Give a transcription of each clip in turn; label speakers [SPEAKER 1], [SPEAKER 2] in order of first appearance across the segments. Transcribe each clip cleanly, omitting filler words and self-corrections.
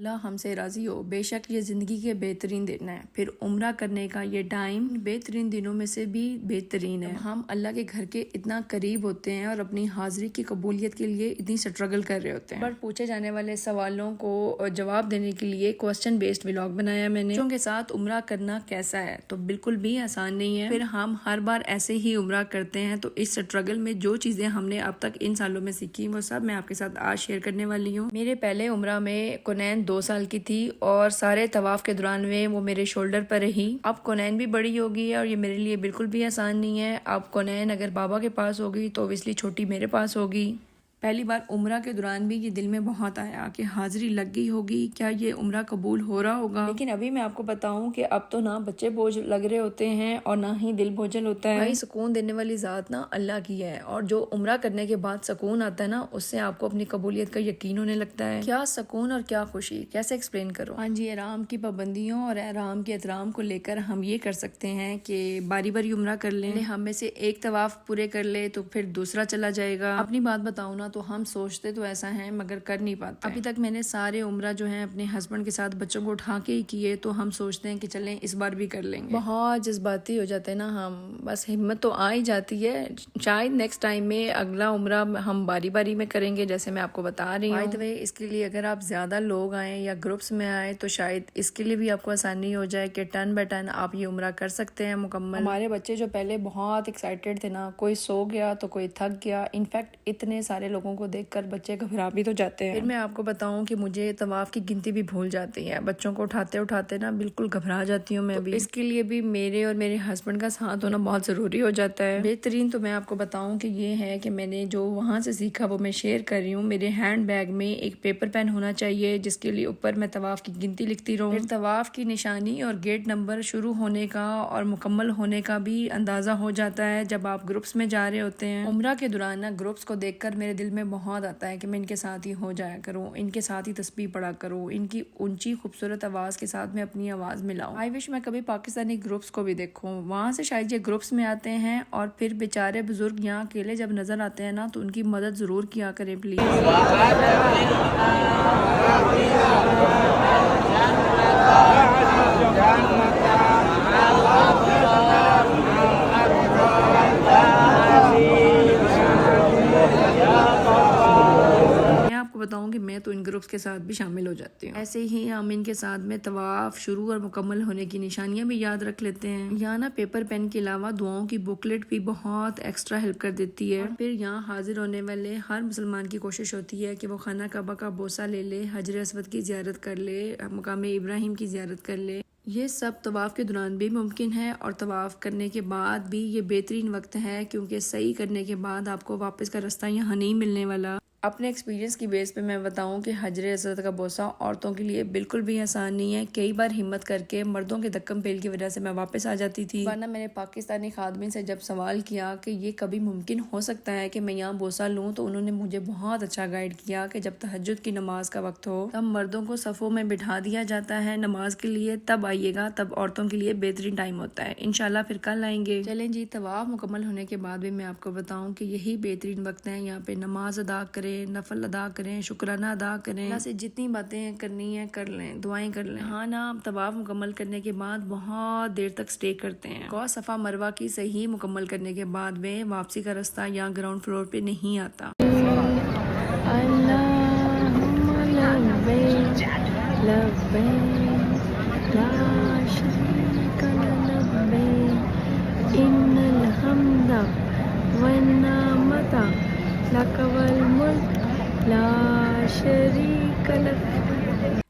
[SPEAKER 1] اللہ ہم سے راضی ہو۔ بے شک یہ زندگی کے بہترین دن ہے، پھر عمرہ کرنے کا یہ ٹائم بہترین دنوں میں سے بھی بہترین ہے۔ ہم اللہ کے گھر کے اتنا قریب ہوتے ہیں اور اپنی حاضری کی قبولیت کے لیے اتنی سٹرگل کر رہے ہوتے ہیں۔ پر پوچھے جانے والے سوالوں کو جواب دینے کے لیے کوسچن بیسڈ ولاگ بنایا میں نے، بچوں کے ساتھ عمرہ کرنا کیسا ہے؟ تو بالکل بھی آسان نہیں ہے، پھر ہم ہر بار ایسے ہی عمرہ کرتے ہیں، تو اس سٹرگل میں جو چیزیں ہم نے اب تک ان سالوں میں سیکھی وہ سب میں آپ کے ساتھ آج شیئر کرنے والی ہوں۔ میرے پہلے عمرہ میں کونین 2 سال کی تھی اور سارے طواف کے دوران میں وہ میرے شولڈر پر رہی۔ اب کونین بھی بڑی ہوگی ہے اور یہ میرے لیے بالکل بھی آسان نہیں ہے۔ اب کونین اگر بابا کے پاس ہوگی تو obviously چھوٹی میرے پاس ہوگی۔ پہلی بار عمرہ کے دوران بھی یہ دل میں بہت آیا کہ حاضری لگ گئی ہوگی، کیا یہ عمرہ قبول ہو رہا ہوگا؟ لیکن ابھی میں آپ کو بتاؤں کہ اب تو نہ بچے بوجھ لگ رہے ہوتے ہیں اور نہ ہی دل بوجھل ہوتا ہے۔ بھائی سکون دینے والی ذات نا اللہ کی ہے، اور جو عمرہ کرنے کے بعد سکون آتا ہے نا، اس سے آپ کو اپنی قبولیت کا یقین ہونے لگتا ہے۔ کیا سکون اور کیا خوشی، کیسے ایکسپلین کروں؟ ہاں جی، احرام کی پابندیوں اور احرام کے احترام کو لے کر ہم یہ کر سکتے ہیں کہ باری باری عمرہ کر لیں، ہم میں سے ایک طواف پورے کر لے تو پھر دوسرا چلا جائے گا۔ اپنی بات بتاؤں نا تو ہم سوچتے تو ایسا ہے مگر کر نہیں پاتے۔ ابھی تک میں نے سارے عمرہ جو ہیں اپنے ہسبینڈ کے ساتھ بچوں کو اٹھا کے ہی کیے، تو ہم سوچتے ہیں کہ چلیں اس بار بھی کر لیں گے۔ بہت جذباتی ہو جاتے ہیں نا ہم، بس ہمت تو آ ہی جاتی ہے۔ شاید نیکسٹ ٹائم میں اگلا عمرہ ہم باری باری میں کریں گے، جیسے میں آپ کو بتا رہی ہوں۔ بائی دی وے، اس کے لیے اگر آپ زیادہ لوگ آئیں یا گروپس میں آئیں تو شاید اس کے لیے بھی آپ کو آسانی ہو جائے کہ 10 بائی 10 آپ یہ عمرہ کر سکتے ہیں مکمل۔ ہمارے بچے جو پہلے بہت ایکسائٹیڈ تھے نا، کوئی سو گیا تو کوئی تھک گیا، انفیکٹ اتنے سارے لوگوں کو دیکھ کر بچے گھبرا بھی تو جاتے ہیں۔ پھر میں آپ کو بتاؤں کہ مجھے طواف کی گنتی بھی بھول جاتی ہے، بچوں کو اٹھاتے اٹھاتے نا بالکل گھبرا جاتی ہوں میں بھی۔ اس کے لیے بھی میرے اور میرے ہسبینڈ کا ساتھ ہونا بہت ضروری ہو جاتا ہے۔ بہترین تو میں آپ کو بتاؤں کہ یہ ہے کہ میں نے جو وہاں سے سیکھا وہ میں شیئر کر رہی ہوں۔ میرے ہینڈ بیگ میں ایک پیپر پین ہونا چاہیے جس کے لیے اوپر میں طواف کی گنتی لکھتی رہوں، پھر طواف کی نشانی اور گیٹ نمبر شروع ہونے کا اور مکمل ہونے کا بھی اندازہ ہو جاتا ہے جب آپ گروپس میں جا رہے ہوتے ہیں۔ عمرہ کے دوران نا گروپس کو دیکھ کر میرے دل میں بہت آتا ہے کہ میں ان کے ساتھ ہی ہو جایا کروں، ان کے ساتھ ہی تسبیح پڑھا کروں، ان کی اونچی خوبصورت آواز کے ساتھ میں اپنی آواز ملاؤں۔ آئی وش میں کبھی پاکستانی گروپس کو بھی دیکھوں، وہاں سے شاید یہ گروپس میں آتے ہیں اور پھر بیچارے بزرگ یہاں اکیلے جب نظر آتے ہیں نا تو ان کی مدد ضرور کیا کریں پلیز۔ بتاؤں کہ میں تو ان گروپس کے ساتھ بھی شامل ہو جاتی ہوں۔ ایسے ہی ہم ان کے ساتھ میں طواف شروع اور مکمل ہونے کی نشانیاں بھی یاد رکھ لیتے ہیں۔ یہاں نا پیپر پین کے علاوہ دعاؤں کی بکلیٹ بھی بہت ایکسٹرا ہیلپ کر دیتی ہے۔ پھر یہاں حاضر ہونے والے ہر مسلمان کی کوشش ہوتی ہے کہ وہ خانہ کعبہ کا بوسہ لے لے، حجر اسود کی زیارت کر لے، مقام ابراہیم کی زیارت کر لے۔ یہ سب طواف کے دوران بھی ممکن ہے اور طواف کرنے کے بعد بھی یہ بہترین وقت ہے، کیونکہ صحیح کرنے کے بعد آپ کو واپس کا راستہ یہاں نہیں ملنے والا۔ اپنے ایکسپیرینس کی بیس پہ میں بتاؤں کہ حجر اسود کا بوسہ عورتوں کے لیے بالکل بھی آسان نہیں ہے۔ کئی بار ہمت کر کے مردوں کے دھکم پیل کی وجہ سے میں واپس آ جاتی تھی، ورنہ میں نے پاکستانی خادمین سے جب سوال کیا کہ یہ کبھی ممکن ہو سکتا ہے کہ میں یہاں بوسہ لوں، تو انہوں نے مجھے بہت اچھا گائیڈ کیا کہ جب تہجد کی نماز کا وقت ہو تب مردوں کو صفوں میں بٹھا دیا جاتا ہے نماز کے لیے، تب آئیے گا، تب عورتوں کے لیے بہترین ٹائم ہوتا ہے۔ انشاءاللہ پھر کل آئیں گے۔ چلیں جی، طواف مکمل ہونے کے بعد بھی میں آپ کو بتاؤں کہ یہی بہترین وقت ہے، یہاں پہ نماز ادا کریں، نفل ادا کریں، شکرانہ ادا کریں، اللہ سے جتنی باتیں کرنی ہیں کر لیں، دعائیں کر لیں۔ ہاں نا، طواف مکمل کرنے کے بعد بہت دیر تک سٹے کرتے ہیں۔ صفا مروہ کی صحیح مکمل کرنے کے بعد میں واپسی کا راستہ یہاں گراؤنڈ فلور پہ نہیں آتا۔ ان الحمد والنعمت لک والملک لا شریک لک۔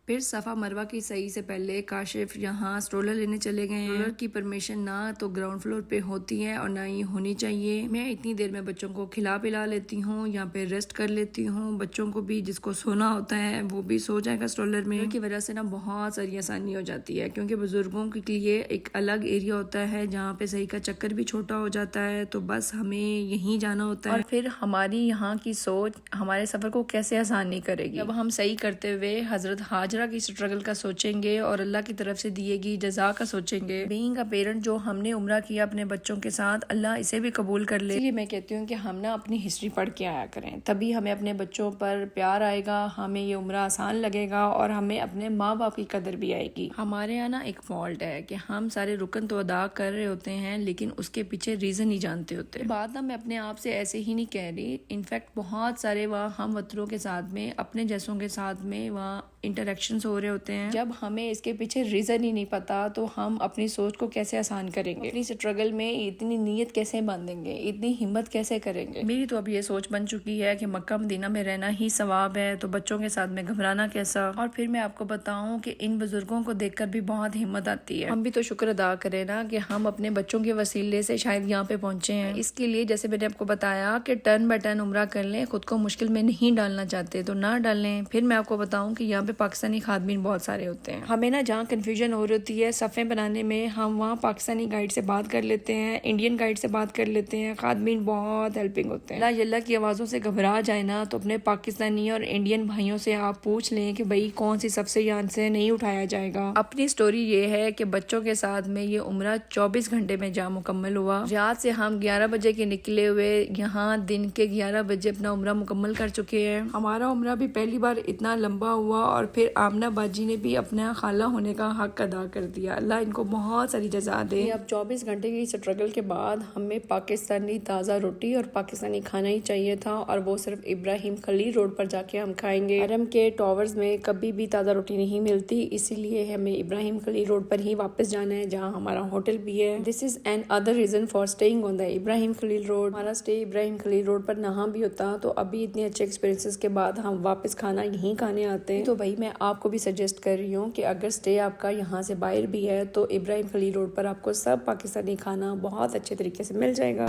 [SPEAKER 1] پھر صفا مروہ کی صحیح سے پہلے کاشف یہاں سٹرولر لینے چلے گئے ہیں۔ سٹرولر کی پرمیشن نہ تو گراؤنڈ فلور پہ ہوتی ہے اور نہ ہی ہونی چاہیے۔ میں اتنی دیر میں بچوں کو کھلا پلا لیتی ہوں، یہاں پہ ریسٹ کر لیتی ہوں، بچوں کو بھی جس کو سونا ہوتا ہے وہ بھی سو جائے گا سٹرولر میں۔ کی وجہ سے نا بہت ساری آسانی ہو جاتی ہے، کیونکہ بزرگوں کے لیے ایک الگ ایریا ہوتا ہے جہاں پہ صحیح کا چکر بھی چھوٹا ہو جاتا ہے، تو بس ہمیں یہیں جانا ہوتا ہے۔ اور پھر ہماری یہاں کی سوچ ہمارے سفر کو کیسے آسان نہیں کرے گی۔ جب ہم صحیح کرتے ہوئے حضرت حاجرہ ہجرہ کی اسٹرگل کا سوچیں گے اور اللہ کی طرف سے دیے گی جزا کا سوچیں گے. بینگ اے پیرنٹ، جو ہم نے عمرہ کیا اپنے بچوں کے ساتھ، اللہ اسے بھی قبول کر لے. اس لیے میں کہتی ہوں کہ ہم نا اپنی ہسٹری پڑھ کے آیا کریں، تبھی ہمیں اپنے بچوں پر پیار آئے گا، ہمیں یہ عمرہ آسان لگے گا اور ہمیں اپنے ماں باپ کی قدر بھی آئے گی. ہمارے یہاں نا ایک فالٹ ہے کہ ہم سارے رکن تو ادا کر رہے ہوتے ہیں لیکن اس کے پیچھے ریزن نہیں جانتے ہوتے. بات نا میں اپنے آپ سے ایسے ہی نہیں کہہ رہی، انفیکٹ بہت سارے وہاں ہم وطنوں کے ساتھ میں، اپنے جیسوں کے ساتھ میں وہاں انٹریکشنز ہو رہے ہوتے ہیں. جب ہمیں اس کے پیچھے ریزن ہی نہیں پتا تو ہم اپنی سوچ کو کیسے آسان کریں گے، اپنی اسٹرگل میں اتنی نیت کیسے باندھیں گے، اتنی ہمت کیسے کریں گے. میری تو اب یہ سوچ بن چکی ہے کہ مکہ مدینہ میں رہنا ہی ثواب ہے، تو بچوں کے ساتھ میں گھبرانا کیسا. اور پھر میں آپ کو بتاؤں کہ ان بزرگوں کو دیکھ کر بھی بہت ہمت آتی ہے. ہم بھی تو شکر ادا کریں نا کہ ہم اپنے بچوں کے وسیلے سے شاید یہاں پہ پہنچے ہیں. اس کے لیے جیسے میں نے آپ کو بتایا کہ ٹرن بائی ٹرن عمرہ کر لیں، خود کو مشکل میں نہیں ڈالنا چاہتے تو نہ ڈالیں. پھر میں آپ کو بتاؤں کہ یہاں پہ پاکستانی خادمین بہت سارے ہوتے ہیں. ہمیں نا جہاں کنفیوژن ہو رہی ہوتی ہے صفیں بنانے میں، ہم وہاں پاکستانی گائیڈ سے بات کر لیتے ہیں، انڈین گائیڈ سے بات کر لیتے ہیں. خادمین بہت ہیلپنگ ہوتے ہیں. اللہ کی آوازوں سے گھبرا جائے نا تو اپنے پاکستانی اور انڈین بھائیوں سے آپ پوچھ لیں کہ بھائی کون سی سب سے یہاں سے نہیں اٹھایا جائے گا. اپنی سٹوری یہ ہے کہ بچوں کے ساتھ میں یہ عمرہ 24 گھنٹے میں جا مکمل ہوا. ریاض سے ہم 11 بجے کے نکلے ہوئے، یہاں دن کے 11 بجے اپنا عمرہ مکمل کر چکے ہیں. ہمارا عمرہ بھی پہلی بار اتنا لمبا ہوا اور پھر آمنہ باجی نے بھی اپنا خالہ ہونے کا حق ادا کر دیا. اللہ ان کو بہت ساری جزا دے. اب 24 گھنٹے کی اسٹرگل کے بعد ہمیں پاکستانی تازہ روٹی اور پاکستانی کھانا ہی چاہیے تھا، اور وہ صرف ابراہیم خلیل روڈ پر جا کے ہم کھائیں گے. حرم کے ٹاورز میں کبھی بھی تازہ روٹی نہیں ملتی، اسی لیے ہمیں ابراہیم خلیل روڈ پر ہی واپس جانا ہے جہاں ہمارا ہوٹل بھی ہے. This is another reason for staying on the Ibrahim Khalil road. ہمارا اسٹے ابراہیم خلیل روڈ پر نہ بھی ہوتا تو ابھی اتنے اچھے ایکسپیرینسز کے بعد ہم واپس کھانا یہیں کھانے آتے ہیں. تو بھائی میں آپ کو بھی سجیسٹ کر رہی ہوں کہ اگر اسٹے آپ کا یہاں سے باہر بھی ہے تو ابراہیم خلیل روڈ پر آپ کو سب پاکستانی کھانا بہت اچھے طریقے سے مل جائے گا.